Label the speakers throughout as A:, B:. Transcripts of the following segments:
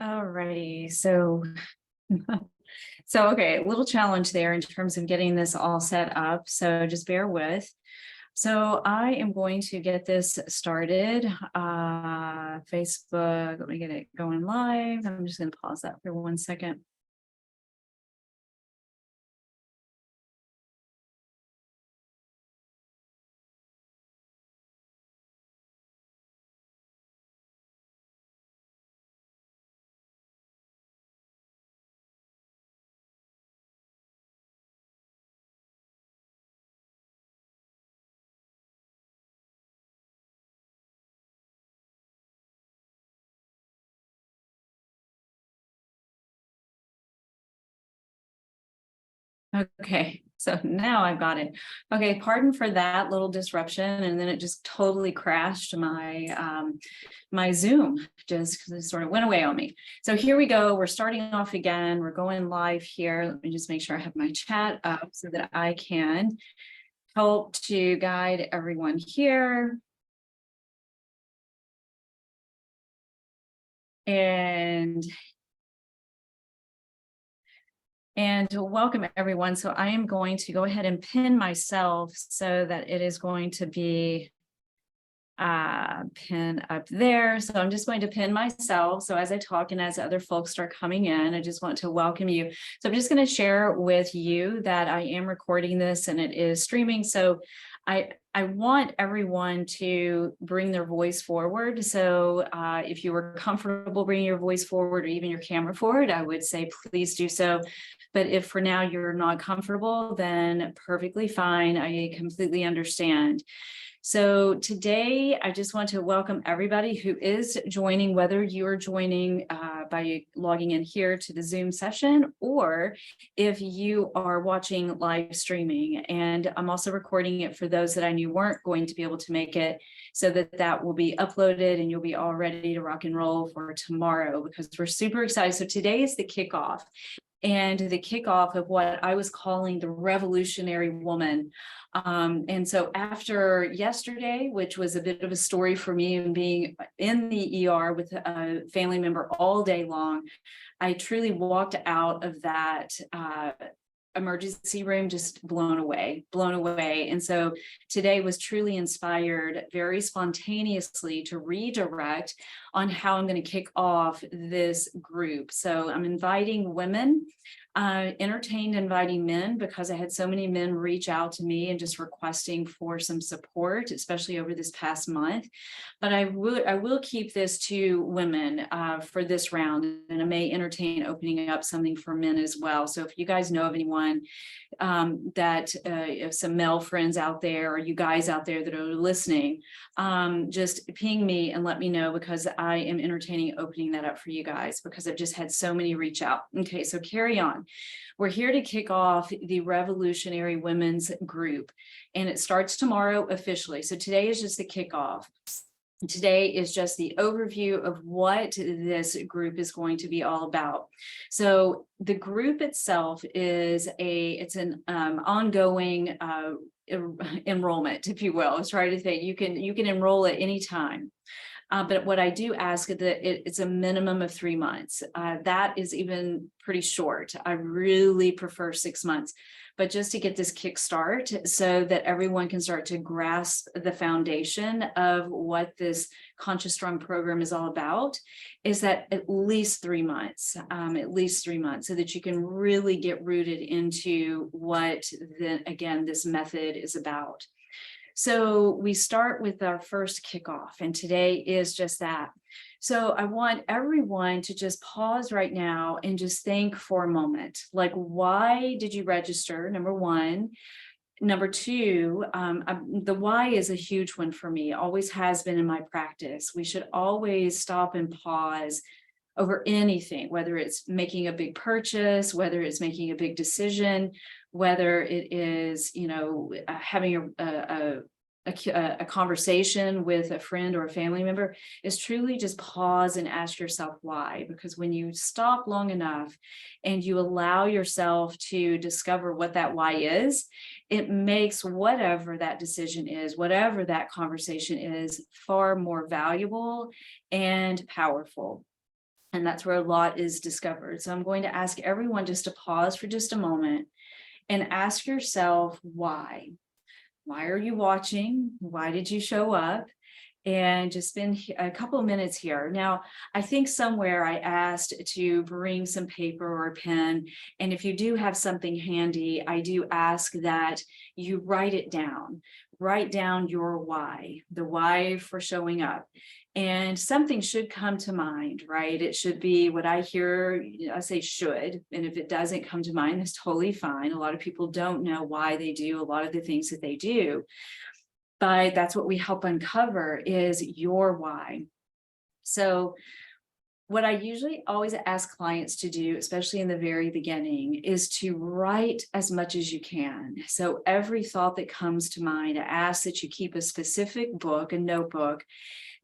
A: Alrighty, so a little challenge there in terms of getting this all set up. So just bear with. So I am going to get this started. Facebook, let me get it going live. I'm just going to pause that for 1 second. Okay, so now I've got it. Okay, pardon for that little disruption, and then it just totally crashed my Zoom, just because it sort of went away on me. So here we go. We're starting off again. We're going live here. Let me just make sure I have my chat up so that I can help to guide everyone here. And to welcome everyone. So I am going to go ahead and pin myself so that it is going to be pin up there. So I'm just going to pin myself. So as I talk and as other folks start coming in, I just want to welcome you. So I'm just going to share with you that I am recording this and it is streaming. So I want everyone to bring their voice forward. So if you were comfortable bringing your voice forward or even your camera forward, I would say please do so. But if for now you're not comfortable, then perfectly fine. I completely understand. So today, I just want to welcome everybody who is joining, whether you're joining by logging in here to the Zoom session, or if you are watching live streaming. And I'm also recording it for those that I knew weren't going to be able to make it, so that that will be uploaded and you'll be all ready to rock and roll for tomorrow, because we're super excited. So today is the kickoff. And the kickoff of what I was calling the revolutionary woman. And so after yesterday, which was a bit of a story for me, and being in the ER with a family member all day long, I truly walked out of that emergency room just blown away. And so today was truly inspired very spontaneously to redirect on how I'm going to kick off this group. So I'm inviting women, entertained inviting men, because I had so many men reach out to me and just requesting for some support, especially over this past month. But I will keep this to women for this round, and I may entertain opening up something for men as well. So if you guys know of anyone if some male friends out there, or you guys out there that are listening, just ping me and let me know, because I am entertaining opening that up for you guys, because I've just had so many reach out. Okay, so carry on. We're here to kick off the Revolutionary Women's Group, and it starts tomorrow officially. So today is just the kickoff. Today is just the overview of what this group is going to be all about. So the group itself is it's an ongoing enrollment, if you will. It's right to say you can enroll at any time. But what I do ask is that it's a minimum of 3 months. That is even pretty short. I really prefer 6 months, but just to get this kickstart so that everyone can start to grasp the foundation of what this Conscious Strong program is all about, is that at least 3 months, so that you can really get rooted into what this method is about. So we start with our first kickoff, and today is just that. So I want everyone to just pause right now and just think for a moment, like, why did you register? Number one. Number two, the why is a huge one for me, always has been in my practice. We should always stop and pause over anything, whether it's making a big purchase, whether it's making a big decision, whether it is, having a conversation with a friend or a family member, is truly just pause and ask yourself why. Because when you stop long enough and you allow yourself to discover what that why is, it makes whatever that decision is, whatever that conversation is, far more valuable and powerful. And that's where a lot is discovered. So I'm going to ask everyone just to pause for just a moment and ask yourself why. Why are you watching? Why did you show up? And just spend a couple of minutes here. Now, I think somewhere I asked to bring some paper or a pen. And if you do have something handy, I do ask that you write it down. Write down your why, the why for showing up. And something should come to mind, right? It should be what I hear, I say should. And if it doesn't come to mind, that's totally fine. A lot of people don't know why they do a lot of the things that they do. But that's what we help uncover is your why. So what I usually always ask clients to do, especially in the very beginning, is to write as much as you can. So every thought that comes to mind, I ask that you keep a specific book, a notebook,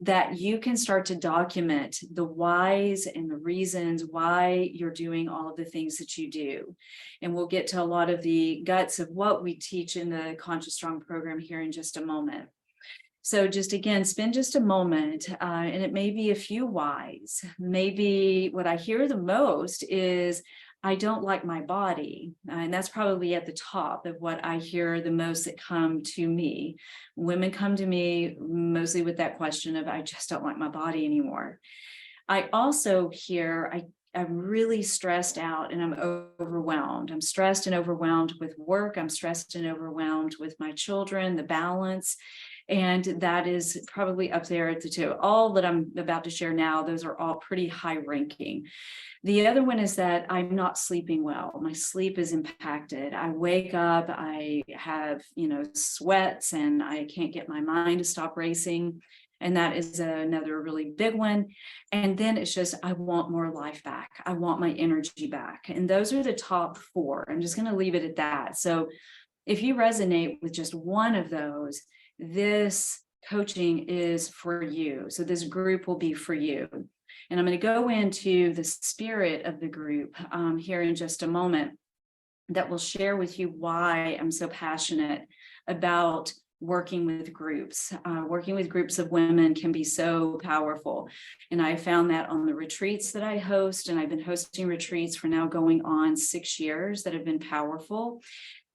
A: that you can start to document the whys and the reasons why you're doing all of the things that you do. And we'll get to a lot of the guts of what we teach in the Conscious Strong program here in just a moment. So just again, spend just a moment, and it may be a few whys. Maybe what I hear the most is, I don't like my body. And that's probably at the top of what I hear the most that come to me. Women come to me mostly with that question of, I just don't like my body anymore. I also hear, I'm really stressed out and I'm overwhelmed. I'm stressed and overwhelmed with work. I'm stressed and overwhelmed with my children, the balance. And that is probably up there at the two. All that I'm about to share now, those are all pretty high ranking. The other one is that I'm not sleeping well. My sleep is impacted. I wake up, I have, sweats, and I can't get my mind to stop racing. And that is another really big one. And then it's just, I want more life back. I want my energy back. And those are the top four. I'm just going to leave it at that. So if you resonate with just one of those, this coaching is for you. So this group will be for you. And I'm going to go into the spirit of the group here in just a moment that will share with you why I'm so passionate about working with groups. Working with groups of women can be so powerful. And I found that on the retreats that I host, and I've been hosting retreats for now going on 6 years that have been powerful.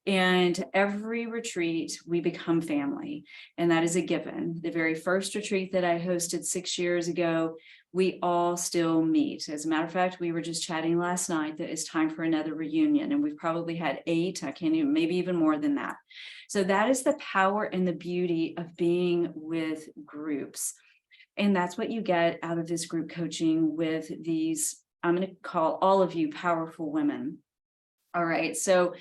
A: And every retreat, we become family, and that is a given. The very first retreat that I hosted 6 years ago, we all still meet. As a matter of fact, we were just chatting last night that it's time for another reunion, and we've probably had 8, I can't even, maybe even more than that. So that is the power and the beauty of being with groups. And that's what you get out of this group coaching with these, I'm going to call all of you powerful women. All right. So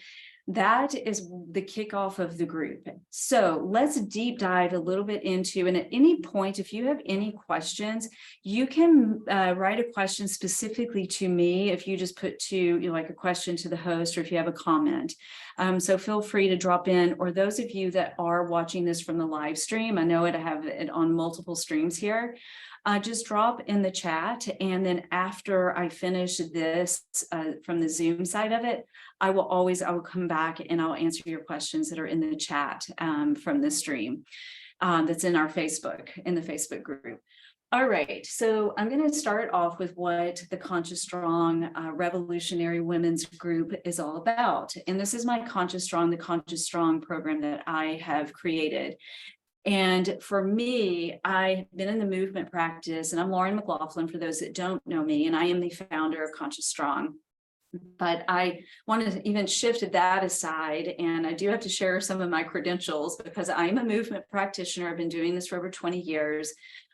A: that is the kickoff of the group. So let's deep dive a little bit into, and at any point, if you have any questions, you can write a question specifically to me. If you just put like a question to the host, or if you have a comment. So feel free to drop in, or those of you that are watching this from the live stream, I know I have it on multiple streams here. Just drop in the chat. And then after I finish this from the Zoom side of it, I will come back and I'll answer your questions that are in the chat from the stream that's in our in the Facebook group. All right, so I'm going to start off with what the Conscious Strong Revolutionary Women's Group is all about. And this is my Conscious Strong, the Conscious Strong program that I have created. And for me, I've been in the movement practice, and I'm Lauren McLaughlin for those that don't know me, and I am the founder of Conscious Strong. But I want to even shift that aside, and I do have to share some of my credentials because I'm a movement practitioner. I've been doing this for over 20 years.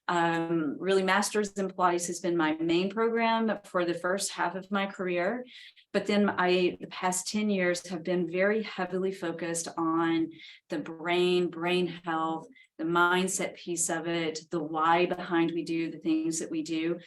A: Really, Masters in Pilates has been my main program for the first half of my career. But then the past 10 years have been very heavily focused on the brain health, the mindset piece of it, the why behind we do the things that we do,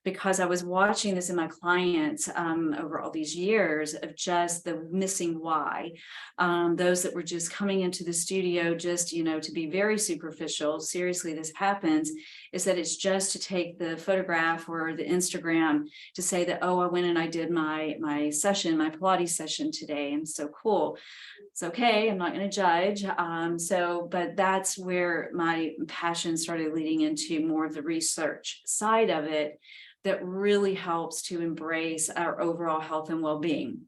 A: because I was watching this in my clients over all these years of just the missing why. Those that were just coming into the studio just, to be very superficial, seriously, this happens, is that it's just to take the photograph or the Instagram to say that, oh, I went and I did my session, my Pilates session today, and so cool. It's okay, I'm not going to judge. But that's where my passion started leading into more of the research side of it, that really helps to embrace our overall health and well-being.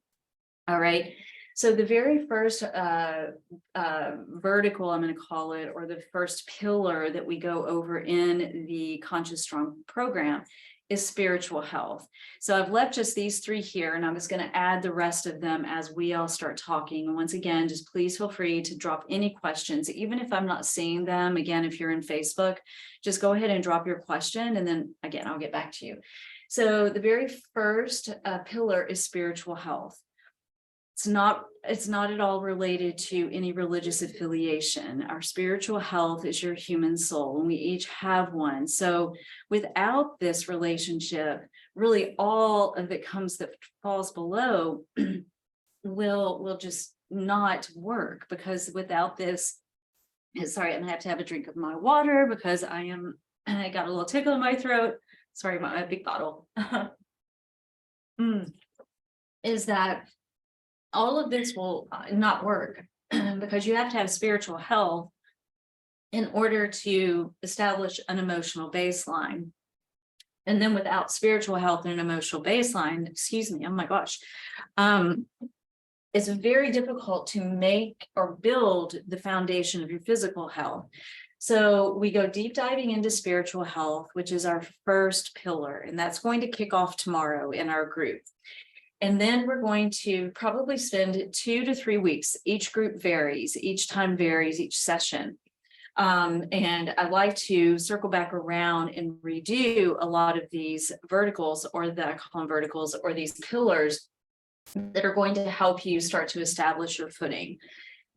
A: All right. So the very first vertical, I'm going to call it, or the first pillar that we go over in the Conscious Strong program is spiritual health. So I've left just these three here, and I'm just going to add the rest of them as we all start talking. And once again, just please feel free to drop any questions, even if I'm not seeing them. Again, if you're in Facebook, just go ahead and drop your question, and then again, I'll get back to you. So the very first pillar is spiritual health. It's not at all related to any religious affiliation. Our spiritual health is your human soul, and we each have one. So without this relationship, really all of it that falls below will just not work, because without this, sorry, I'm gonna have to have a drink of my water because I got a little tickle in my throat. Sorry, my big bottle. Is that all of this will not work because you have to have spiritual health in order to establish an emotional baseline. And then without spiritual health and an emotional baseline, excuse me, oh my gosh, it's very difficult to make or build the foundation of your physical health. So we go deep diving into spiritual health, which is our first pillar, and that's going to kick off tomorrow in our group. And then we're going to probably spend 2 to 3 weeks. Each group varies, each time varies, each session. And I like to circle back around and redo a lot of these verticals, or that I call them verticals, or these pillars that are going to help you start to establish your footing.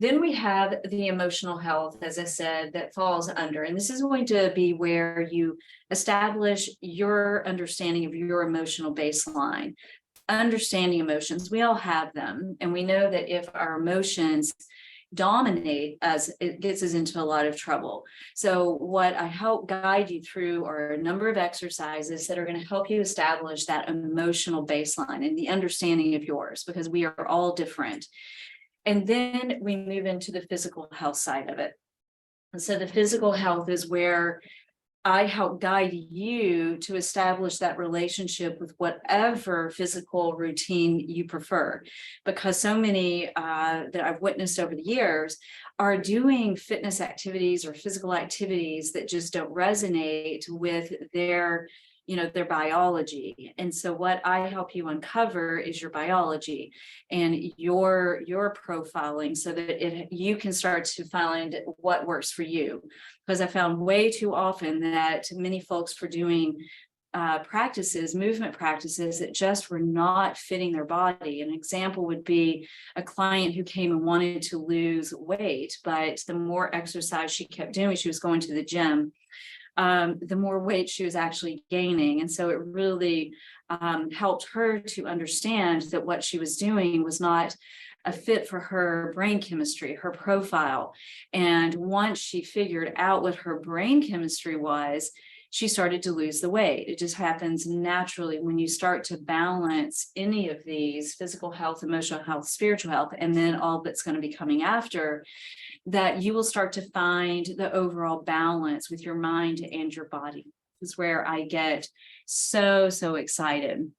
A: Then we have the emotional health, as I said, that falls under, and this is going to be where you establish your understanding of your emotional baseline. Understanding emotions, we all have them, and we know that if our emotions dominate us, it gets us into a lot of trouble. So what I help guide you through are a number of exercises that are going to help you establish that emotional baseline and the understanding of yours, because we are all different. And then we move into the physical health side of it. And so the physical health is where I help guide you to establish that relationship with whatever physical routine you prefer, because so many that I've witnessed over the years are doing fitness activities or physical activities that just don't resonate with their biology. And so what I help you uncover is your biology and your profiling, so that you can start to find what works for you. Because I found way too often that many folks were doing movement practices that just were not fitting their body. An example would be a client who came and wanted to lose weight, but the more exercise she kept doing, she was going to the gym, the more weight she was actually gaining. And so it really helped her to understand that what she was doing was not a fit for her brain chemistry, her profile. And once she figured out what her brain chemistry was, she started to lose the weight. It just happens naturally when you start to balance any of these: physical health, emotional health, spiritual health, and then all that's going to be coming after, that you will start to find the overall balance with your mind and your body. This is where I get so excited.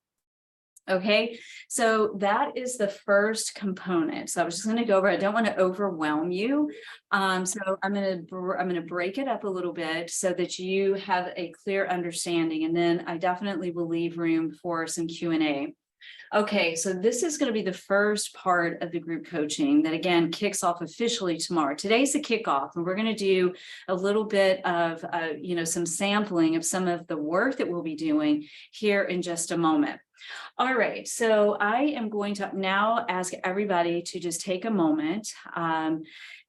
A: Okay, so that is the first component. So I was just going to go over. I don't want to overwhelm you, so I'm going to break it up a little bit so that you have a clear understanding, and then I definitely will leave room for some Q&A. Okay, so this is going to be the first part of the group coaching that, again, kicks off officially tomorrow. Today's the kickoff, and we're going to do a little bit of, some sampling of some of the work that we'll be doing here in just a moment. All right, so I am going to now ask everybody to just take a moment,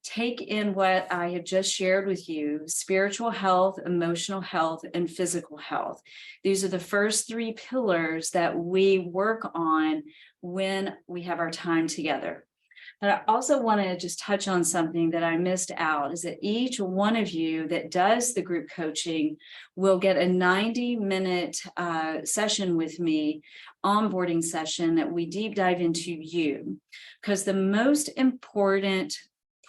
A: take in what I have just shared with you: spiritual health, emotional health, and physical health. These are the first 3 pillars that we work on when we have our time together. But I also want to just touch on something that I missed out, is that each one of you that does the group coaching will get a 90-minute session with me, onboarding session, that we deep dive into you. Because the most important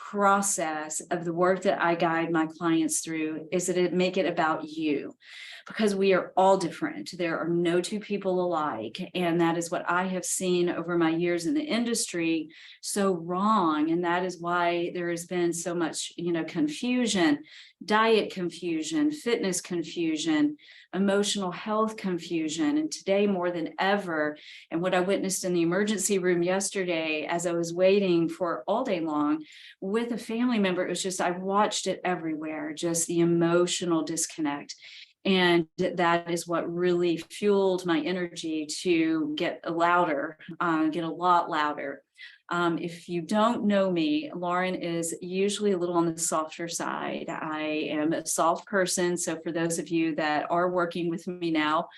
A: process of the work that I guide my clients through is that it make it about you, because we are all different. There are no two people alike. And that is what I have seen over my years in the industry so wrong. And that is why there has been so much, confusion, diet confusion, fitness confusion, emotional health confusion. And today more than ever, and what I witnessed in the emergency room yesterday as I was waiting for all day long with a family member, it was just, I watched it everywhere, just the emotional disconnect. And that is what really fueled my energy to get louder, get a lot louder. If you don't know me, Lauren is usually a little on the softer side. I am a soft person. So for those of you that are working with me now,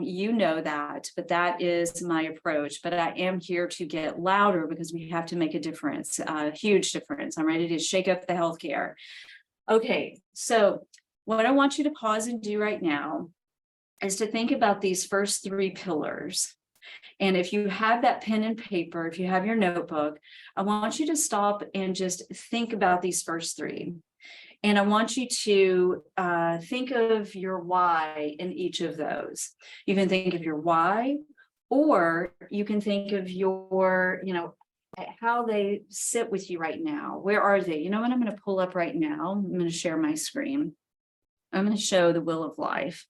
A: you know that, but that is my approach. But I am here to get louder because we have to make a difference, a huge difference. I'm ready to shake up the healthcare. Okay, so what I want you to pause and do right now is to think about these first three pillars. And if you have that pen and paper, if you have your notebook, I want you to stop and just think about these first three. And I want you to think of your why in each of those. You can think of your why, or you can think of your, how they sit with you right now. Where are they? You know what I'm going to pull up right now? I'm going to share my screen. I'm going to show the Wheel of Life.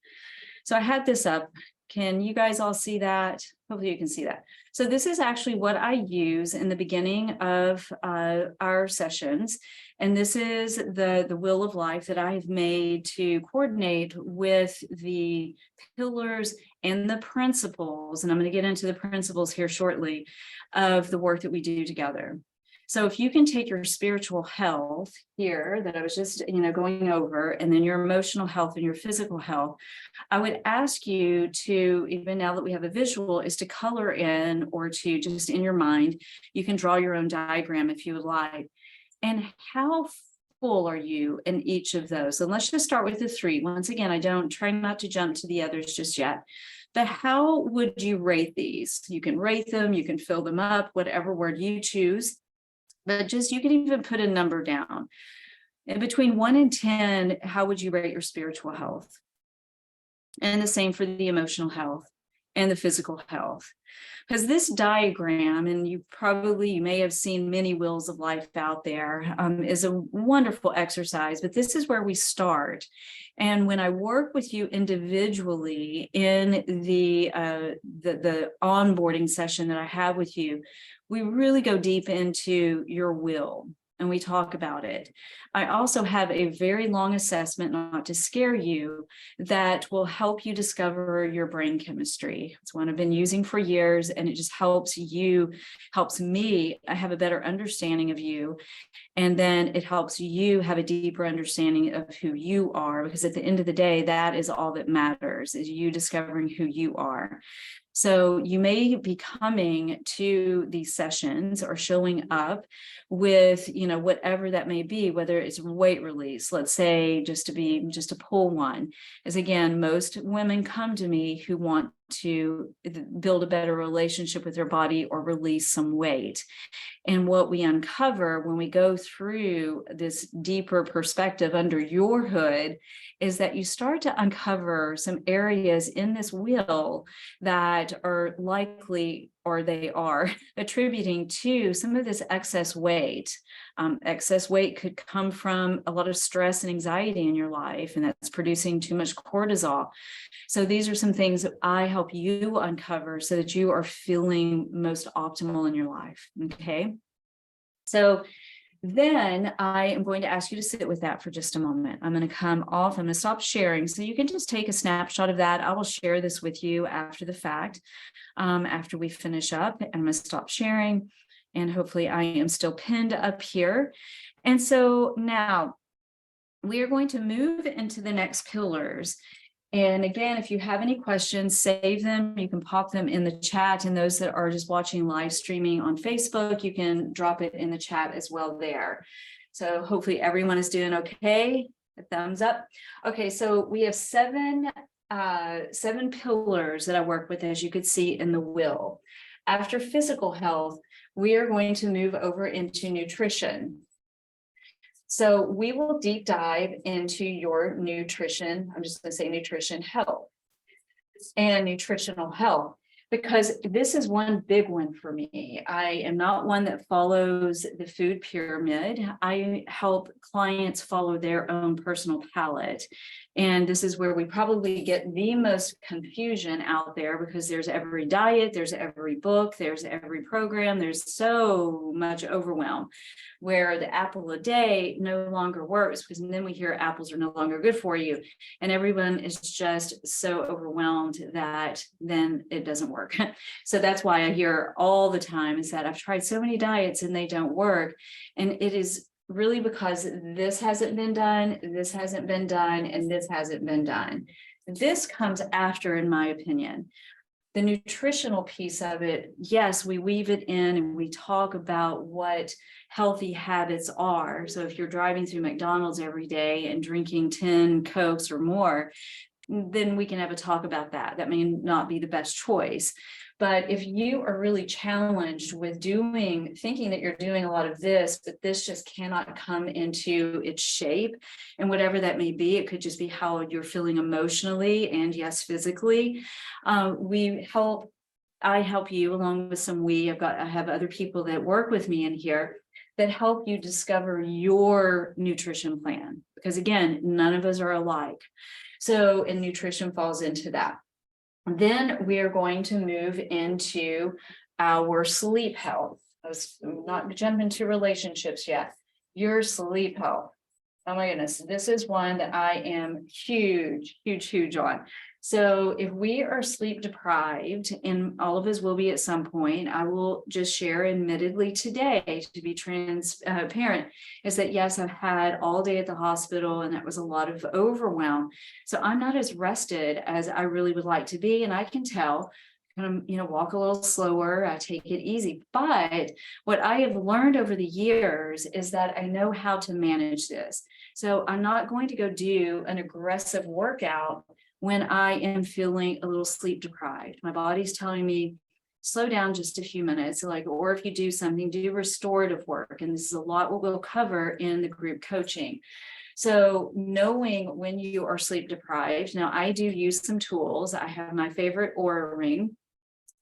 A: So I had this up. Can you guys all see that? Hopefully you can see that. So this is actually what I use in the beginning of our sessions. And this is the Wheel of Life that I have made to coordinate with the pillars and the principles. And I'm going to get into the principles here shortly of the work that we do together. So if you can take your spiritual health here that I was just, going over, and then your emotional health and your physical health, I would ask you to, even now that we have a visual, is to color in, or to just in your mind, you can draw your own diagram if you would like. And how full are you in each of those? And let's just start with the three. Once again, I don't try not to jump to the others just yet. But how would you rate these? You can rate them, you can fill them up, whatever word you choose. But just, you can even put a number down. And between 1 and 10, how would you rate your spiritual health? And the same for the emotional health and the physical health. Because this diagram, and you may have seen many Wheels of Life out there, is a wonderful exercise, but this is where we start. And when I work with you individually in the onboarding session that I have with you, we really go deep into your will and we talk about it. I also have a very long assessment, not to scare you, that will help you discover your brain chemistry. It's one I've been using for years, and it just helps me. I have a better understanding of you. And then it helps you have a deeper understanding of who you are, because at the end of the day, that is all that matters, is you discovering who you are. So you may be coming to these sessions or showing up with, whatever that may be, whether it's weight release, let's say, just to pull one, is again, most women come to me who want to build a better relationship with their body or release some weight. And what we uncover when we go through this deeper perspective under your hood is that you start to uncover some areas in this wheel that are likely, or they are attributing to some of this excess weight. Excess weight could come from a lot of stress and anxiety in your life, and that's producing too much cortisol. So these are some things that I help you uncover so that you are feeling most optimal in your life. Okay. So then I am going to ask you to sit with that for just a moment. I'm going to come off. I'm going to stop sharing. So you can just take a snapshot of that. I will share this with you after the fact, after we finish up. I'm going to stop sharing, and hopefully I am still pinned up here. And so now we are going to move into the next pillars. And again, if you have any questions, save them. You can pop them in the chat. And those that are just watching live streaming on Facebook, you can drop it in the chat as well there. So hopefully everyone is doing okay. A thumbs up. Okay, so we have seven pillars that I work with, as you could see in the wheel. After physical health, we are going to move over into nutrition. So we will deep dive into your nutrition. I'm just going to say nutrition health and nutritional health, because this is one big one for me. I am not one that follows the food pyramid. I help clients follow their own personal palate. And this is where we probably get the most confusion out there, because there's every diet, there's every book, there's every program, there's so much overwhelm, where the apple a day no longer works, because then we hear apples are no longer good for you. And everyone is just so overwhelmed that then it doesn't work. So that's why I hear all the time is that I've tried so many diets and they don't work. And it is really because this hasn't been done, this hasn't been done, and this hasn't been done. This comes after, in my opinion. The nutritional piece of it, yes, we weave it in and we talk about what healthy habits are. So if you're driving through McDonald's every day and drinking 10 Cokes or more, then we can have a talk about that. That may not be the best choice. But if you are really challenged with thinking that you're doing a lot of this, but this just cannot come into its shape, and whatever that may be, it could just be how you're feeling emotionally and yes, physically. I help you along with I have other people that work with me in here that help you discover your nutrition plan, because again, none of us are alike. So, and nutrition falls into that. Then we are going to move into our sleep health. Let's not jump into relationships yet. Your sleep health. Oh my goodness, this is one that I am huge on. So if we are sleep deprived, and all of us will be at some point, I will just share admittedly today, to be transparent, is that yes, I've had all day at the hospital and that was a lot of overwhelm. So I'm not as rested as I really would like to be. And I can tell, walk a little slower, I take it easy. But what I have learned over the years is that I know how to manage this. So I'm not going to go do an aggressive workout when I am feeling a little sleep deprived. My body's telling me, slow down just a few minutes. Or if you do something, do restorative work. And this is a lot what we'll cover in the group coaching. So knowing when you are sleep deprived, now I do use some tools. I have my favorite Oura ring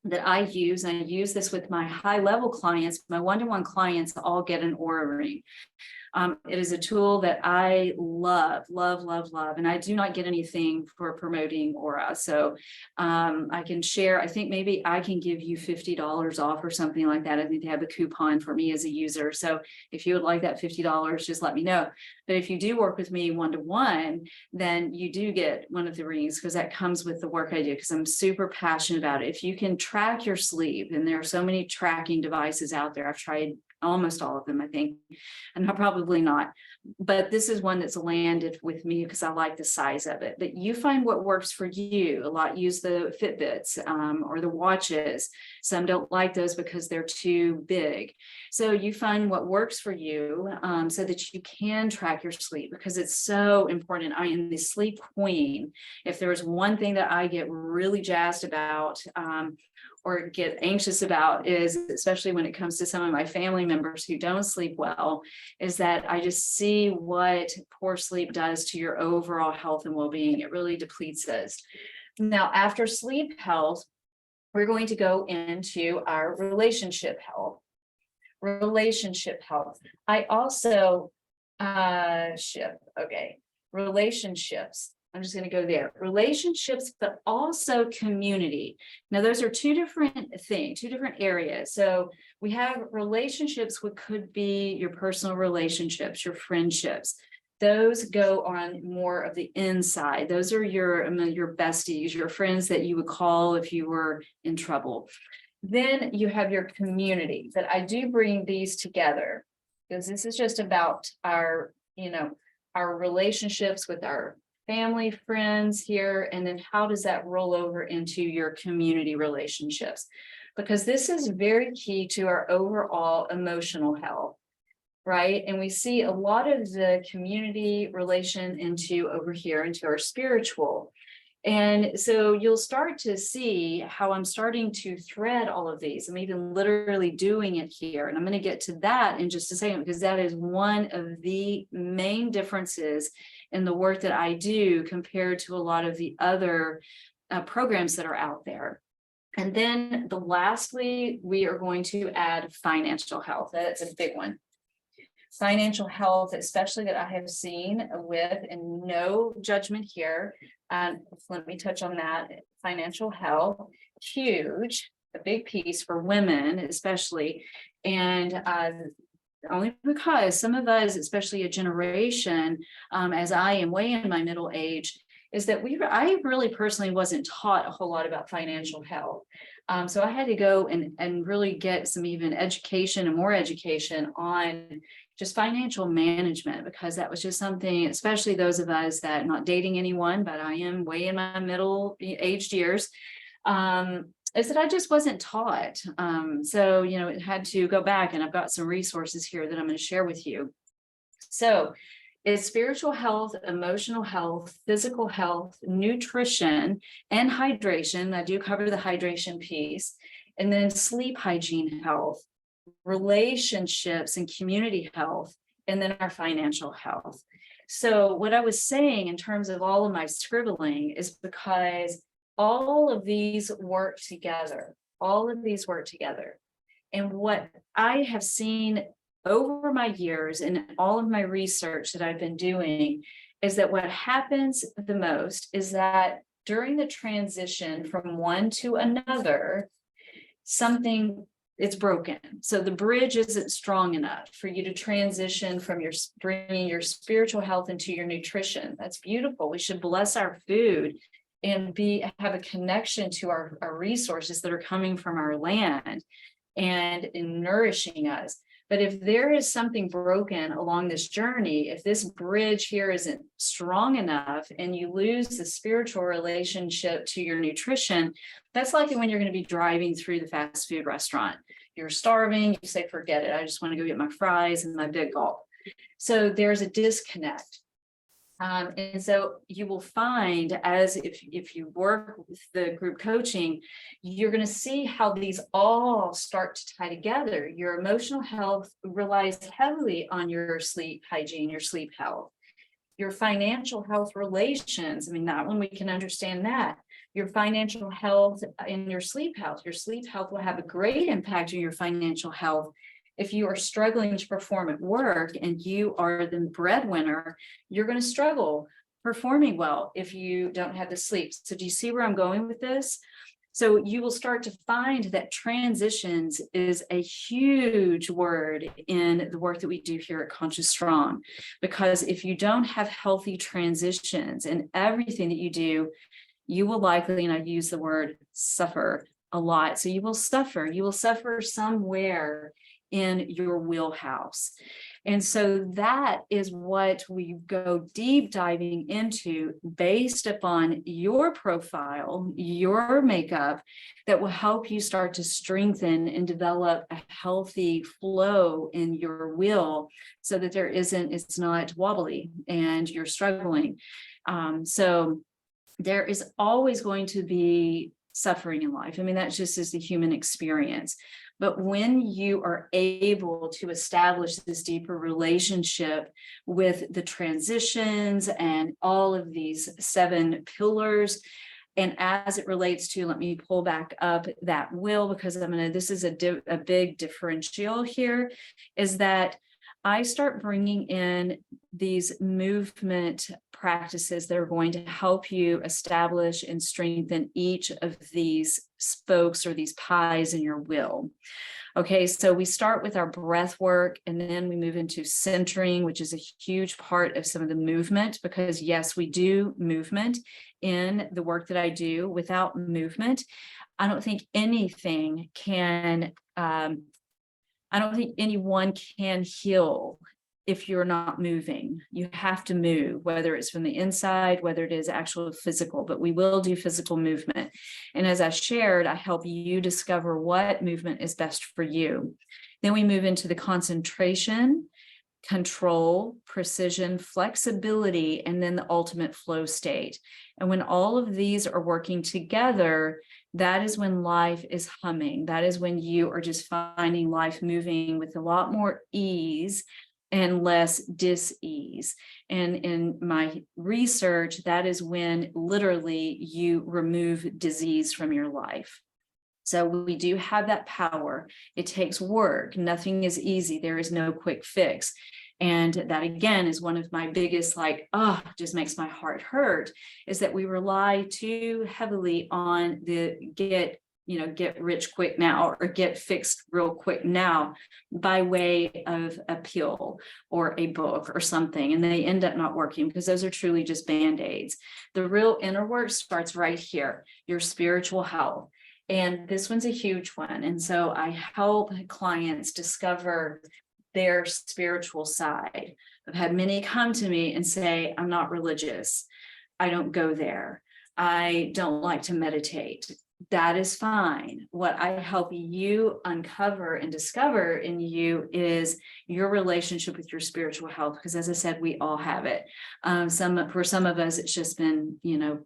A: that I use. And I use this with my high level clients. My one-to-one clients all get an Oura ring. It is a tool that I love. And I do not get anything for promoting Aura. So I can share, I think maybe I can give you $50 off or something like that. I think they have a coupon for me as a user. So if you would like that $50, just let me know. But if you do work with me one-to-one, then you do get one of the rings, because that comes with the work I do, because I'm super passionate about it. If you can track your sleep, and there are so many tracking devices out there, I've tried almost all of them, I think, and probably not. But this is one that's landed with me because I like the size of it. But you find what works for you. A lot use the Fitbits or the watches. Some don't like those because they're too big. So you find what works for you so that you can track your sleep, because it's so important. I am the sleep queen. If there's one thing that I get really jazzed about, or get anxious about, is, especially when it comes to some of my family members who don't sleep well, is that I just see what poor sleep does to your overall health and well-being. It really depletes us. Now, after sleep health, we're going to go into our relationship health. I also relationships. I'm just going to go there. Relationships, but also community. Now, those are two different things, two different areas. So we have relationships, what could be your personal relationships, your friendships. Those go on more of the inside. Those are your besties, your friends that you would call if you were in trouble. Then you have your community. But I do bring these together because this is just about our relationships with our family, friends here, and then how does that roll over into your community relationships? Because this is very key to our overall emotional health, right? And we see a lot of the community relation into over here, into our spiritual. And so you'll start to see how I'm starting to thread all of these. I'm even literally doing it here. And I'm going to get to that in just a second, because that is one of the main differences in the work that I do compared to a lot of the other programs that are out there. And then lastly, we are going to add financial health. That's a big one. Financial health, especially that I have seen with, and no judgment here. Let me touch on that. Financial health, huge, a big piece for women, especially. And only because some of us, especially a generation, as I am way in my middle age, is that I really personally wasn't taught a whole lot about financial health. So I had to go and really get some even education and more education on just financial management, because that was just something, especially those of us that, not dating anyone, but I am way in my middle aged years, is that I just wasn't taught. So, it had to go back, and I've got some resources here that I'm going to share with you. So it's spiritual health, emotional health, physical health, nutrition, and hydration. I do cover the hydration piece, and then sleep hygiene health, relationships and community health, and then our financial health. So what I was saying in terms of all of my scribbling is because all of these work together, And what I have seen over my years and all of my research that I've been doing is that what happens the most is that during the transition from one to another, it's broken. So the bridge isn't strong enough for you to transition from bringing your spiritual health into your nutrition. That's beautiful. We should bless our food and have a connection to our resources that are coming from our land and in nourishing us. But if there is something broken along this journey, if this bridge here isn't strong enough and you lose the spiritual relationship to your nutrition, that's like when you're going to be driving through the fast food restaurant. You're starving, you say, forget it. I just want to go get my fries and my big gulp. So there's a disconnect. And so you will find, as if you work with the group coaching, you're going to see how these all start to tie together. Your emotional health relies heavily on your sleep hygiene, your sleep health. Your financial health relations, that one we can understand that. Your financial health and your sleep health. Your sleep health will have a great impact on your financial health. If you are struggling to perform at work and you are the breadwinner, you're going to struggle performing well if you don't have the sleep. So do you see where I'm going with this? So you will start to find that transitions is a huge word in the work that we do here at Conscious Strong, because if you don't have healthy transitions in everything that you do, you will likely, and I use the word suffer a lot. So you will suffer somewhere in your wheelhouse. And so that is what we go deep diving into based upon your profile, your makeup, that will help you start to strengthen and develop a healthy flow in your will so that it's not wobbly and you're struggling. So there is always going to be suffering in life. That just is the human experience. But when you are able to establish this deeper relationship with the transitions and all of these 7 pillars, and as it relates to, let me pull back up that will, because this is a big differential here, is that I start bringing in these movement practices that are going to help you establish and strengthen each of these spokes or these pies in your will. Okay, so we start with our breath work, and then we move into centering, which is a huge part of some of the movement, because yes, we do movement in the work that I do. Without movement, I don't think anyone can heal if you're not moving. You have to move, whether it's from the inside, whether it is actual physical, but we will do physical movement. And as I shared, I help you discover what movement is best for you. Then we move into the concentration control, precision, flexibility, and then the ultimate flow state. And when all of these are working together, that is when life is humming. That is when you are just finding life moving with a lot more ease and less dis-ease. And in my research, that is when literally you remove disease from your life. So we do have that power. It takes work. Nothing is easy. There is no quick fix. And that, again, is one of my biggest, just makes my heart hurt, is that we rely too heavily on the get rich quick now, or get fixed real quick now, by way of a pill or a book or something. And they end up not working, because those are truly just Band-Aids. The real inner work starts right here, your spiritual health. And this one's a huge one. And so I help clients discover their spiritual side. I've had many come to me and say, I'm not religious. I don't go there. I don't like to meditate. That is fine. What I help you uncover and discover in you is your relationship with your spiritual health. Because as I said, we all have it. For some of us, it's just been,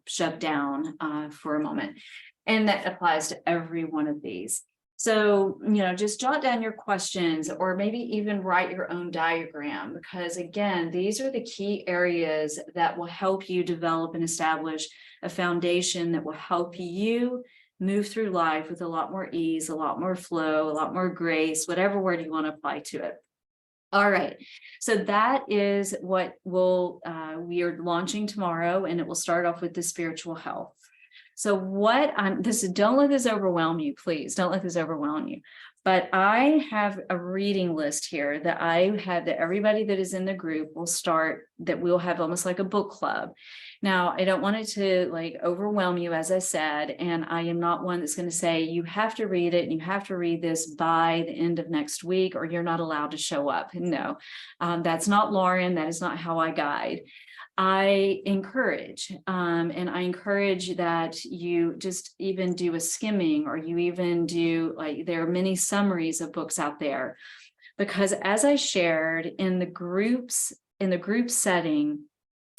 A: shoved down for a moment. And that applies to every one of these. So, just jot down your questions, or maybe even write your own diagram, because again, these are the key areas that will help you develop and establish a foundation that will help you move through life with a lot more ease, a lot more flow, a lot more grace, whatever word you want to apply to it. All right. So that is what we are launching tomorrow, and it will start off with the spiritual health. So don't let this overwhelm you, please. Don't let this overwhelm you. But I have a reading list here that everybody that is in the group will start, that we'll have almost like a book club. Now, I don't want it to overwhelm you, as I said, and I am not one that's going to say you have to read it and you have to read this by the end of next week, or you're not allowed to show up. No, that's not Lauren. That is not how I guide. I encourage, and I encourage that you just even do a skimming, or you even do, there are many summaries of books out there, because as I shared in the group setting,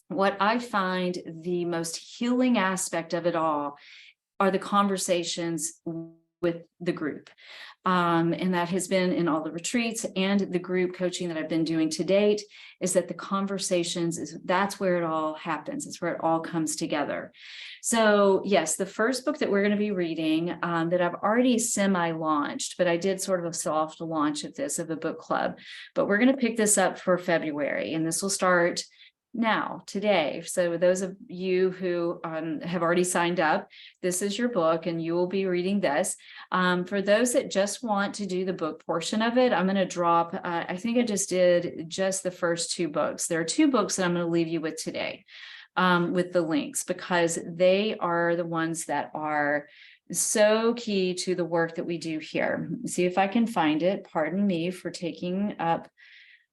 A: what I find the most healing aspect of it all are the conversations with the group. And that has been in all the retreats and the group coaching that I've been doing to date, is that the conversations that's where it all happens. It's where it all comes together. So yes, the first book that we're going to be reading, that I've already semi-launched, but I did sort of a soft launch of a book club, but we're going to pick this up for February, and this will start now, today. So those of you who have already signed up, this is your book, and you will be reading this. For those that just want to do the book portion of it, I'm going to drop, I think I just did just the first 2 books. There are 2 books that I'm going to leave you with today, with the links, because they are the ones that are so key to the work that we do here. See if I can find it. Pardon me for taking up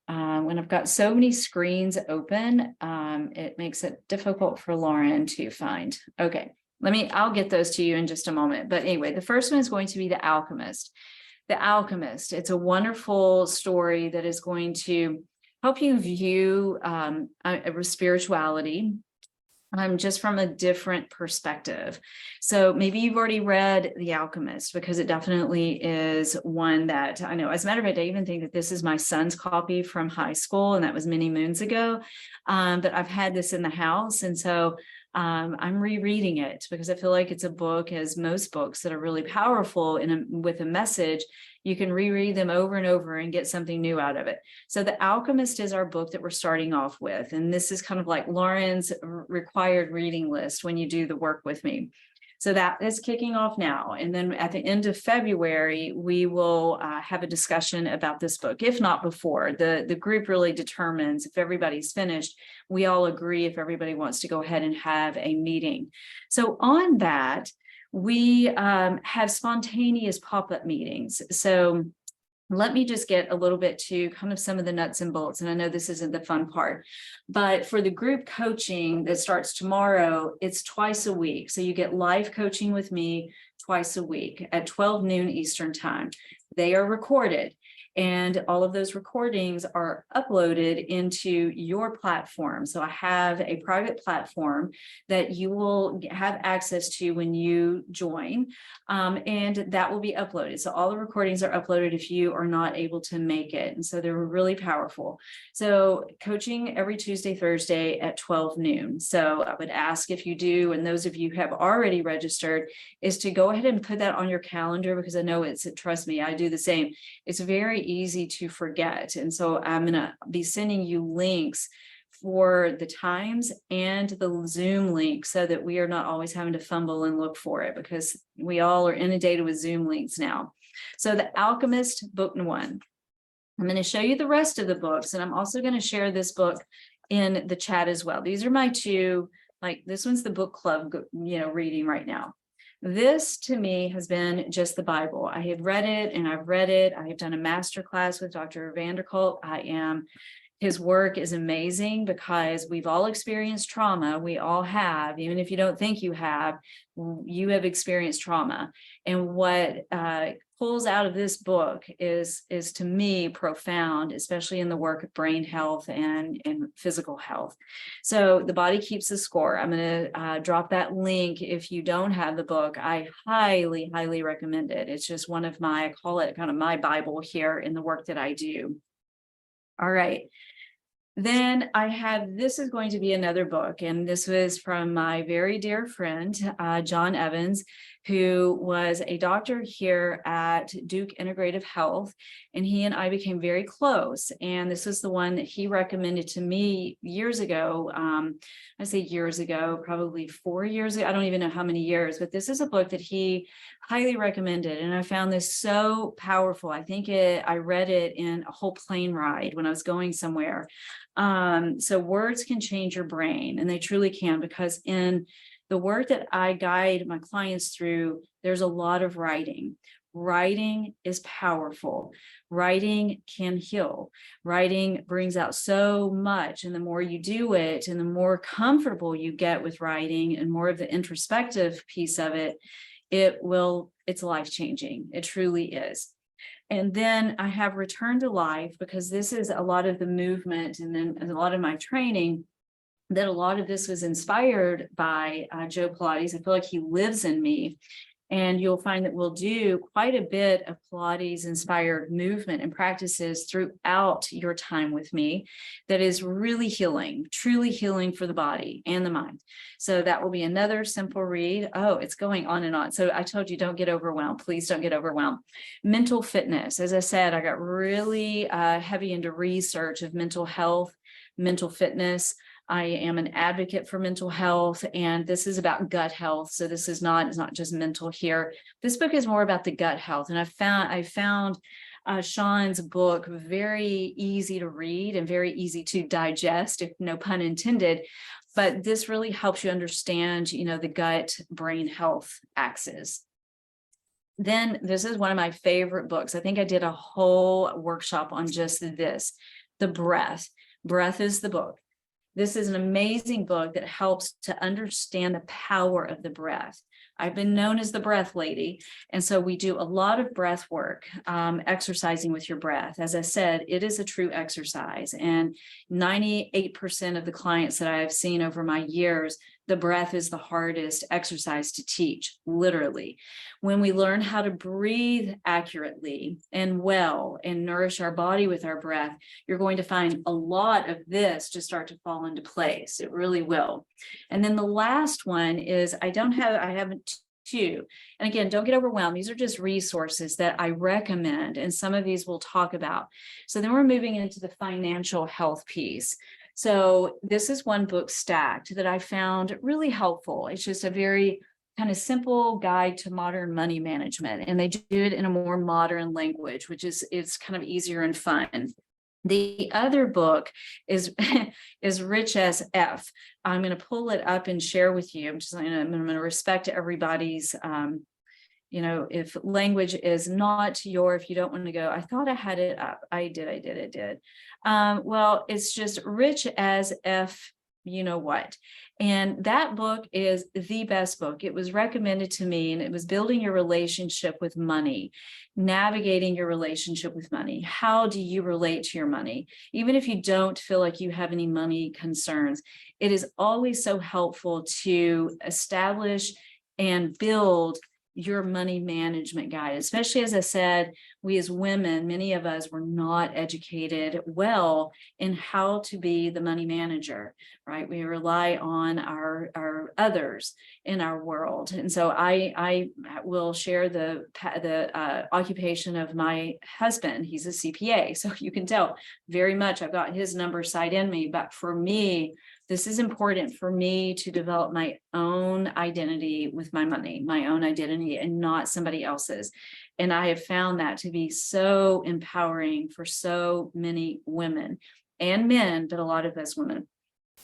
A: when I've got so many screens open, it makes it difficult for Lauren to find. Okay, I'll get those to you in just a moment. But anyway, the first one is going to be The Alchemist. The Alchemist, it's a wonderful story that is going to help you view spirituality just from a different perspective. So maybe you've already read The Alchemist, because it definitely is one that I know. As a matter of fact, I even think that this is my son's copy from high school, and that was many moons ago. But I've had this in the house, and so I'm rereading it, because I feel like it's a book, as most books that are really powerful with a message, you can reread them over and over and get something new out of it. So The Alchemist is our book that we're starting off with. And this is kind of like Lauren's required reading list when you do the work with me. So that is kicking off now. And then at the end of February, we will have a discussion about this book, if not before. The group really determines if everybody's finished. We all agree if everybody wants to go ahead and have a meeting. So on that, we have spontaneous pop-up meetings. So let me just get a little bit to kind of some of the nuts and bolts. And I know this isn't the fun part, but for the group coaching that starts tomorrow, it's twice a week. So you get live coaching with me twice a week at 12 noon Eastern time. They are recorded, and all of those recordings are uploaded into your platform. So I have a private platform that you will have access to when you join, and that will be uploaded. So all the recordings are uploaded if you are not able to make it. And so they're really powerful. So coaching every Tuesday, Thursday at 12 noon. So I would ask if you do, and those of you who have already registered, is to go ahead and put that on your calendar, because I know trust me, I do the same. It's very easy to forget. And so I'm going to be sending you links for the times and the Zoom link, so that we are not always having to fumble and look for it, because we all are inundated with Zoom links now. So The Alchemist, book 1. I'm going to show you the rest of the books, and I'm also going to share this book in the chat as well. These are my two, like this one's the book club, reading right now. This to me has been just the Bible. I have read it and I've read it. I have done a master class with Dr. Vanderkolk. His work is amazing, because we've all experienced trauma. We all have, even if you don't think you have experienced trauma. And what pulls out of this book is to me profound, especially in the work of brain health and physical health. So The Body Keeps the Score. I'm going to drop that link. If you don't have the book, I highly, highly recommend it. It's just one of I call it kind of my Bible here in the work that I do. All right. Then this is going to be another book, and this was from my very dear friend, John Evans, who was a doctor here at Duke Integrative Health, and he and I became very close. And this is the one that he recommended to me years ago. I say years ago, probably 4 years ago. I don't even know how many years, but this is a book that he highly recommended. And I found this so powerful. I think I read it in a whole plane ride when I was going somewhere. So words can change your brain, and they truly can, because in the work that I guide my clients through, there's a lot of writing. Writing is powerful. Writing can heal. Writing brings out so much. And the more you do it, and the more comfortable you get with writing, and more of the introspective piece of it, it's life-changing. It truly is. And then I have Return to Life, because this is a lot of the movement, and then a lot of my training, that a lot of this was inspired by Joe Pilates. I feel like he lives in me. And you'll find that we'll do quite a bit of Pilates inspired movement and practices throughout your time with me that is really healing, truly healing for the body and the mind. So that will be another simple read. Oh, it's going on and on. So I told you, don't get overwhelmed. Please don't get overwhelmed. Mental fitness. As I said, I got really heavy into research of mental health, mental fitness. I am an advocate for mental health, and this is about gut health. So it's not just mental here. This book is more about the gut health. And I found Sean's book very easy to read and very easy to digest, if no pun intended. But this really helps you understand, the gut brain health axis. Then this is one of my favorite books. I think I did a whole workshop on just this, The Breath. Breath is the book. This is an amazing book that helps to understand the power of the breath. I've been known as the breath lady. And so we do a lot of breath work, exercising with your breath. As I said, it is a true exercise. And 98% of the clients that I've seen over my years, the breath is the hardest exercise to teach, literally. When we learn how to breathe accurately and well and nourish our body with our breath, you're going to find a lot of this to start to fall into place. It really will. And then the last one is I haven't two. And again, don't get overwhelmed. These are just resources that I recommend, and some of these we'll talk about. So then we're moving into the financial health piece. So this is one book, Stacked, that I found really helpful. It's just a very kind of simple guide to modern money management, and they do it in a more modern language, which is kind of easier and fun. The other book is Rich as F. I'm going to pull it up and share with you. I'm going to respect everybody's, if language is not if you don't want to go, I thought I had it up. I did. Well, it's just Rich as F you know what. And that book is the best book. It was recommended to me, and it was building your relationship with money, navigating your relationship with money. How do you relate to your money? Even if you don't feel like you have any money concerns, it is always so helpful to establish and build your money management guide, especially, as I said, we as women, many of us were not educated well in how to be the money manager, right? We rely on our others in our world. And so I will share the occupation of my husband. He's a CPA. So you can tell very much I've got his number side in me. But for me, this is important for me to develop my own identity with my money, my own identity, and not somebody else's. And I have found that to be so empowering for so many women and men, but a lot of us women.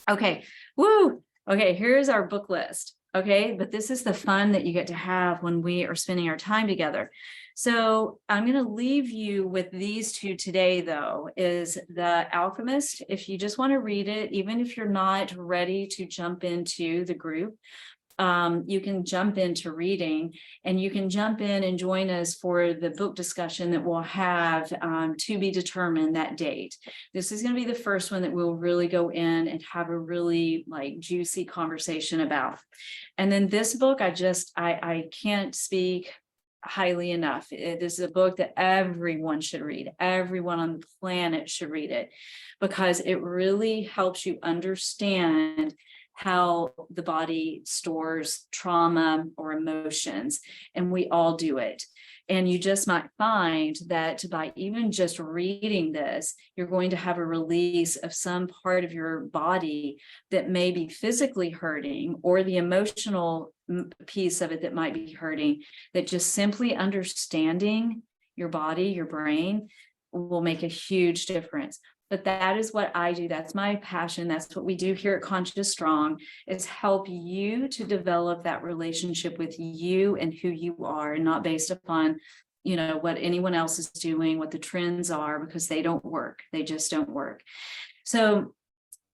A: Okay, woo. Okay, here's our book list. Okay, but this is the fun that you get to have when we are spending our time together. So I'm going to leave you with these two today, though, is The Alchemist. If you just want to read it, even if you're not ready to jump into the group, you can jump into reading, and you can jump in and join us for the book discussion that we'll have to be determined that date. This is going to be the first one that we'll really go in and have a really like juicy conversation about. And then this book, I can't speak highly enough. This is a book that everyone should read. Everyone on the planet should read it, because it really helps you understand how the body stores trauma or emotions, and we all do it. And you just might find that by even just reading this, you're going to have a release of some part of your body that may be physically hurting, or the emotional piece of it that might be hurting, that just simply understanding your body, your brain, will make a huge difference. But that is what I do. That's my passion. That's what we do here at Conscious Strong, is help you to develop that relationship with you and who you are, and not based upon, what anyone else is doing, what the trends are, because they don't work. They just don't work. So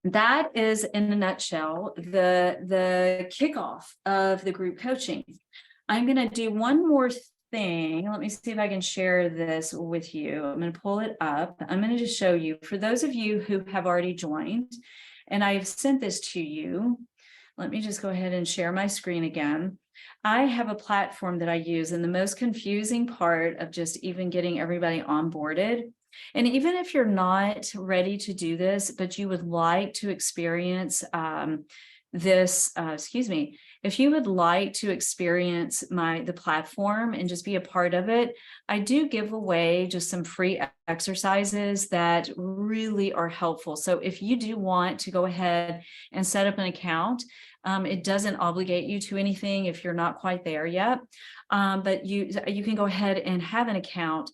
A: that is, in a nutshell, the kickoff of the group coaching. I'm going to do one more thing. Let me see if I can share this with you. I'm going to pull it up. I'm going to just show you, for those of you who have already joined, and I've sent this to you. Let me just go ahead and share my screen again. I have a platform that I use, and the most confusing part of just even getting everybody onboarded, and even if you're not ready to do this, but you would like to experience if you would like to experience the platform and just be a part of it, I do give away just some free exercises that really are helpful. So if you do want to go ahead and set up an account, it doesn't obligate you to anything if you're not quite there yet, but you can go ahead and have an account.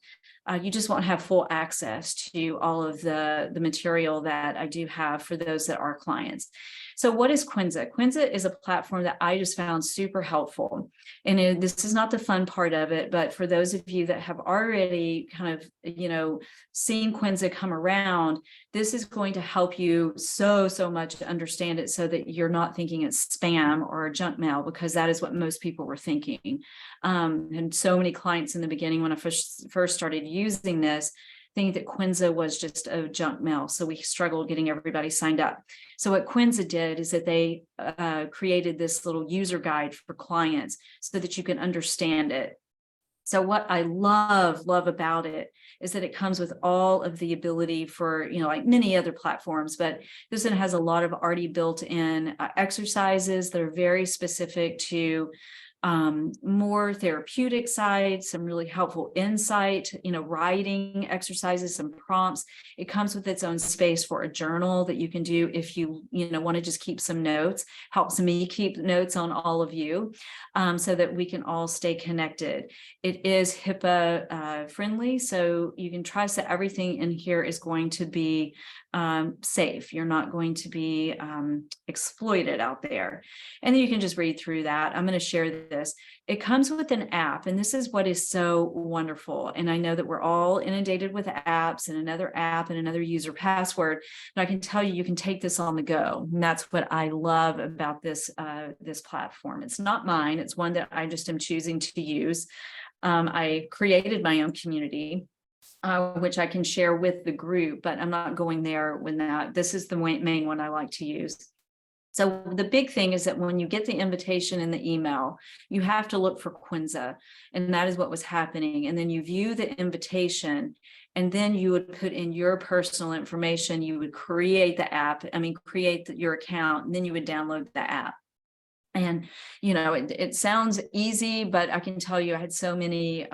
A: You just won't have full access to all of the material that I do have for those that are clients. So what is Quinza? Quinza is a platform that I just found super helpful. And this is not the fun part of it, but for those of you that have already kind of, seen Quinza come around, this is going to help you so much to understand it, so that you're not thinking it's spam or junk mail, because that is what most people were thinking. And so many clients in the beginning, when I first started using this, think that Quinza was just a junk mail. So we struggled getting everybody signed up. So what Quinza did is that they created this little user guide for clients so that you can understand it. So what I love about it is that it comes with all of the ability for, like many other platforms, but this one has a lot of already built in exercises that are very specific to more therapeutic side, some really helpful insight, writing exercises, some prompts. It comes with its own space for a journal that you can do if you want to just keep some notes. Helps me keep notes on all of you, so that we can all stay connected. It is HIPAA friendly, so you can trust that everything in here is going to be safe. You're not going to be exploited out there. And then you can just read through that. I'm going to share this. It comes with an app, and this is what is so wonderful. And I know that we're all inundated with apps and another app and another user password. And I can tell you, you can take this on the go. And that's what I love about this platform. It's not mine. It's one that I just am choosing to use. I created my own community, which I can share with the group, but I'm not going there with that. This is the main one I like to use. So the big thing is that when you get the invitation in the email, you have to look for Quinza, and that is what was happening. And then you view the invitation, and then you would put in your personal information. You would create the app, create your account, and then you would download the app. And, it sounds easy, but I can tell you I had so many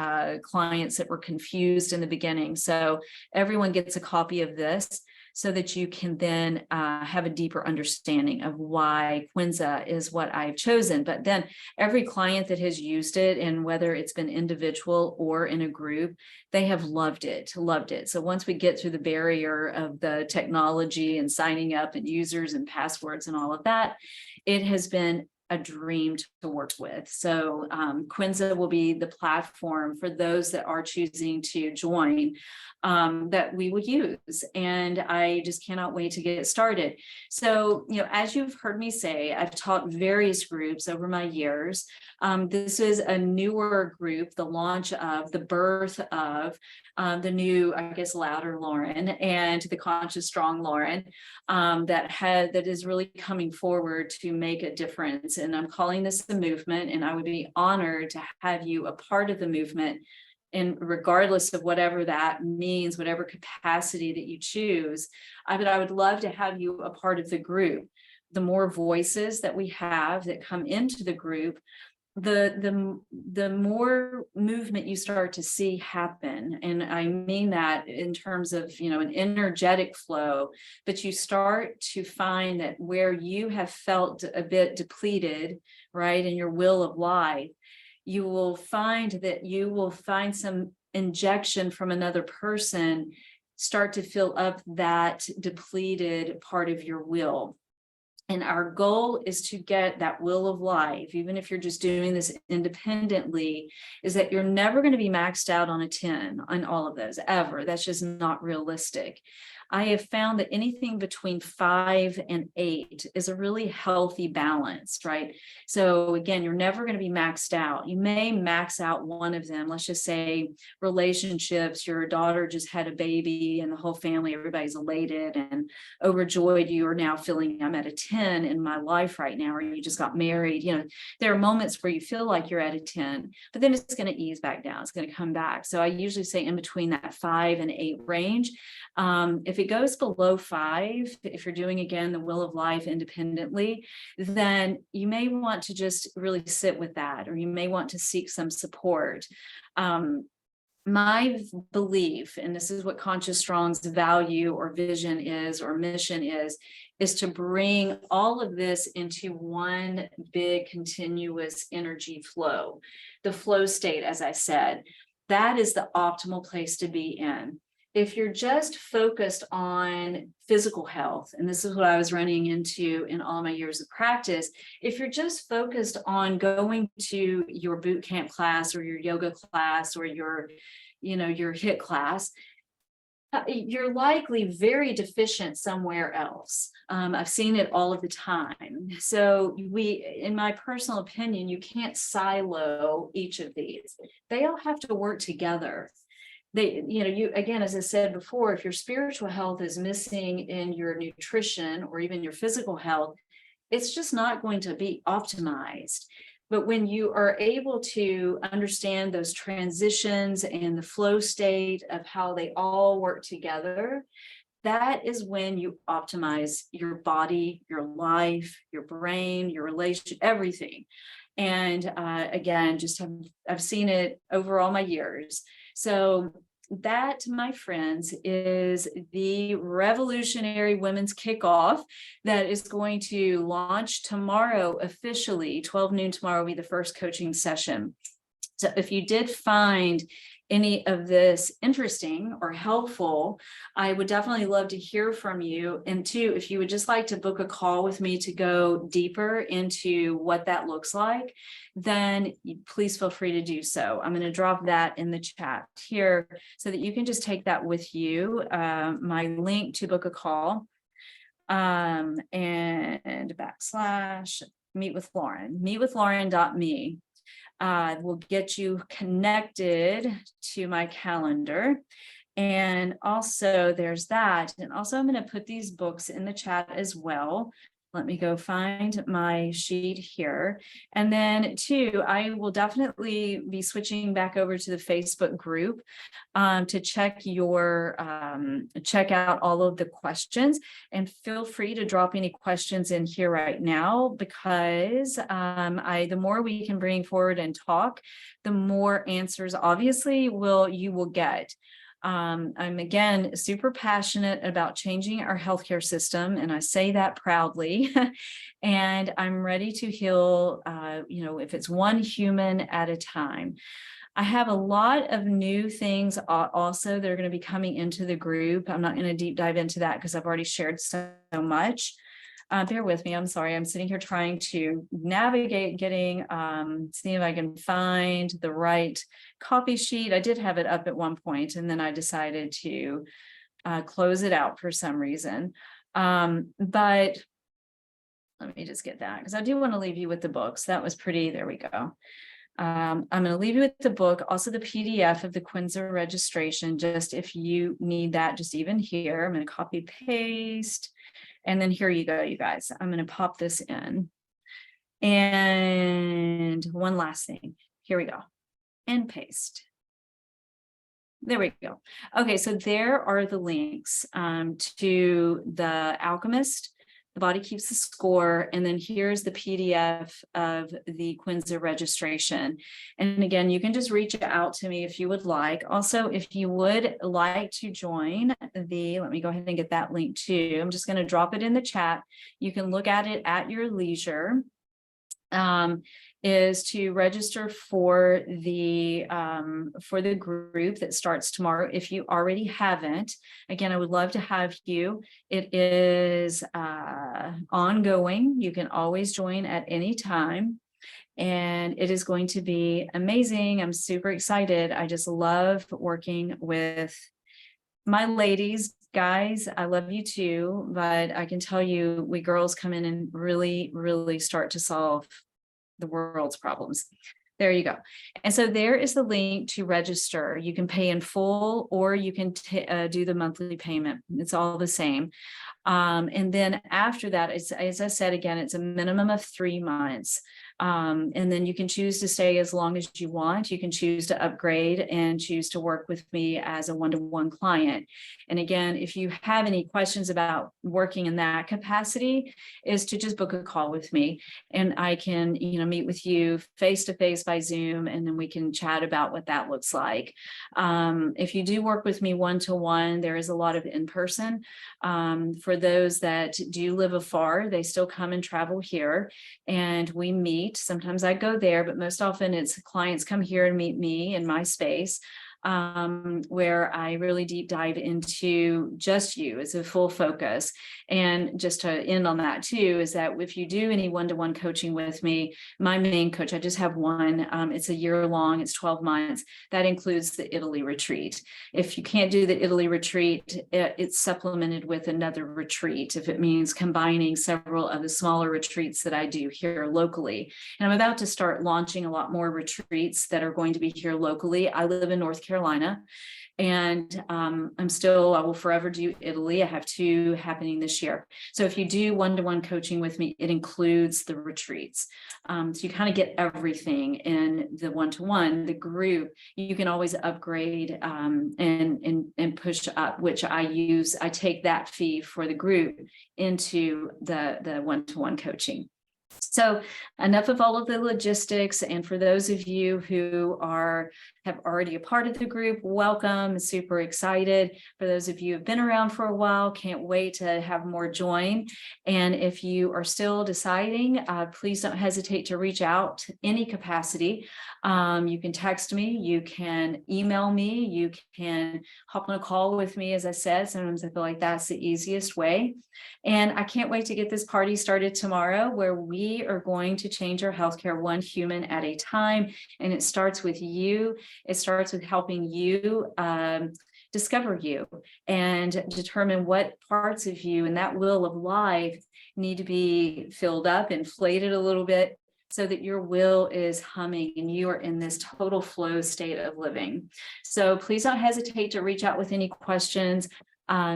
A: clients that were confused in the beginning. So everyone gets a copy of this so that you can then have a deeper understanding of why Quinza is what I've chosen. But then every client that has used it, and whether it's been individual or in a group, they have loved it. So once we get through the barrier of the technology and signing up and users and passwords and all of that, it has been a dream to work with. So Quinza will be the platform for those that are choosing to join that we would use. And I just cannot wait to get started. So, as you've heard me say, I've taught various groups over my years. This is a newer group, the launch of, the birth of the new, Louder Lauren and the Conscious Strong Lauren that is really coming forward to make a difference. And I'm calling this the movement, and I would be honored to have you a part of the movement. And regardless of whatever that means, whatever capacity that you choose, I would love to have you a part of the group. The more voices that we have that come into the group, the more movement you start to see happen. And I mean that in terms of, an energetic flow, but you start to find that where you have felt a bit depleted, right, in your will of life, you will find that you will find some injection from another person start to fill up that depleted part of your will. And our goal is to get that will of life, even if you're just doing this independently, is that you're never going to be maxed out on a 10 on all of those ever. That's just not realistic. I have found that anything between 5 and 8 is a really healthy balance, right? So again, you're never going to be maxed out. You may max out one of them. Let's just say relationships, your daughter just had a baby and the whole family, everybody's elated and overjoyed. You are now feeling, I'm at a 10 in my life right now, or you just got married. There are moments where you feel like you're at a 10, but then it's going to ease back down. It's going to come back. So I usually say in between that 5 and 8 range. If it goes below 5, if you're doing, again, the will of life independently, then you may want to just really sit with that, or you may want to seek some support. My belief, and this is what Conscious Strong's value or vision is, or mission is to bring all of this into one big continuous energy flow. The flow state, as I said, that is the optimal place to be in. If you're just focused on physical health, and this is what I was running into in all my years of practice, if you're just focused on going to your boot camp class or your yoga class or your HIIT class, you're likely very deficient somewhere else. I've seen it all of the time. So in my personal opinion, you can't silo each of these. They all have to work together. Again, as I said before, if your spiritual health is missing in your nutrition or even your physical health, it's just not going to be optimized. But when you are able to understand those transitions and the flow state of how they all work together, that is when you optimize your body, your life, your brain, your relationship, everything. And again, I've seen it over all my years. So that, my friends, is the Revolutionary Women's Kickoff that is going to launch tomorrow officially. 12 noon tomorrow will be the first coaching session. So if you did find any of this interesting or helpful, I would definitely love to hear from you. And two, if you would just like to book a call with me to go deeper into what that looks like, then please feel free to do so. I'm going to drop that in the chat here so that you can just take that with you. My link to book a call, and / meet with Lauren, meetwithlauren.me. Will get you connected to my calendar. And also there's that. And also I'm going to put these books in the chat as well. Let me go find my sheet here. And then two, I will definitely be switching back over to the Facebook group to check out all of the questions, and feel free to drop any questions in here right now, because the more we can bring forward and talk, the more answers obviously you will get. I'm again super passionate about changing our healthcare system, and I say that proudly. And I'm ready to heal, if it's one human at a time. I have a lot of new things also that are going to be coming into the group. I'm not going to deep dive into that because I've already shared so much. Bear with me. I'm sorry. I'm sitting here trying to navigate, seeing if I can find the right copy sheet. I did have it up at one point, and then I decided to close it out for some reason. But let me just get that, because I do want to leave you with the books. That was pretty. There we go. I'm going to leave you with the book, also the PDF of the Quinza registration, just if you need that, just even here. I'm going to copy paste. And then here you go, you guys. I'm going to pop this in. And one last thing. Here we go. And paste. There we go. Okay, so there are the links to The Alchemist, The Body Keeps the Score, and then here's the PDF of the Quinza registration. And again, you can just reach out to me if you would like. Also, if you would like to join let me go ahead and get that link too. I'm just going to drop it in the chat. You can look at it at your leisure. Is to register for the group that starts tomorrow. If you already haven't, again, I would love to have you. It is ongoing. You can always join at any time, and it is going to be amazing. I'm super excited. I just love working with my ladies. Guys, I love you too, but I can tell you, we girls come in and really, really start to solve the world's problems. There you go. And so there is the link to register. You can pay in full, or you can do the monthly payment. It's all the same. And then after that, as I said, again, it's a minimum of 3 months. And then you can choose to stay as long as you want. You can choose to upgrade and choose to work with me as a one-to-one client. And again, if you have any questions about working in that capacity, is to just book a call with me, and I can, meet with you face-to-face by Zoom, and then we can chat about what that looks like. If you do work with me one-to-one, there is a lot of in-person. For those that do live afar, they still come and travel here, and we meet. Sometimes I go there, but most often it's clients come here and meet me in my space, where I really deep dive into just you as a full focus. And just to end on that too, is that if you do any one-to-one coaching with me, my main coach, I just have one, it's a year long, it's 12 months. That includes the Italy retreat. If you can't do the Italy retreat, it's supplemented with another retreat, if it means combining several of the smaller retreats that I do here locally. And I'm about to start launching a lot more retreats that are going to be here locally. I live in North Carolina, and I will forever do Italy. I have 2 happening this year. So if you do one-to-one coaching with me, it includes the retreats. So you kind of get everything in the one-to-one. The group, you can always upgrade and push up, which I take that fee for the group into the one-to-one coaching. So enough of all of the logistics. And for those of you who are have already a part of the group, welcome, super excited. For those of you who have been around for a while, can't wait to have more join. And if you are still deciding, please don't hesitate to reach out in any capacity. You can text me, you can email me, you can hop on a call with me. As I said, sometimes I feel like that's the easiest way. And I can't wait to get this party started tomorrow, where we are going to change our healthcare one human at a time. And it starts with you. It starts with helping you discover you and determine what parts of you and that will of life need to be filled up, inflated a little bit, so that your will is humming and you are in this total flow state of living. So please don't hesitate to reach out with any questions.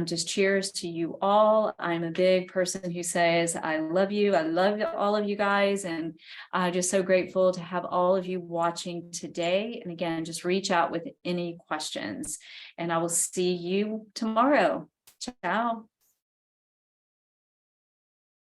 A: Just cheers to you all. I'm a big person who says, I love you. I love all of you guys. And I'm just so grateful to have all of you watching today. And again, just reach out with any questions and I will see you tomorrow. Ciao.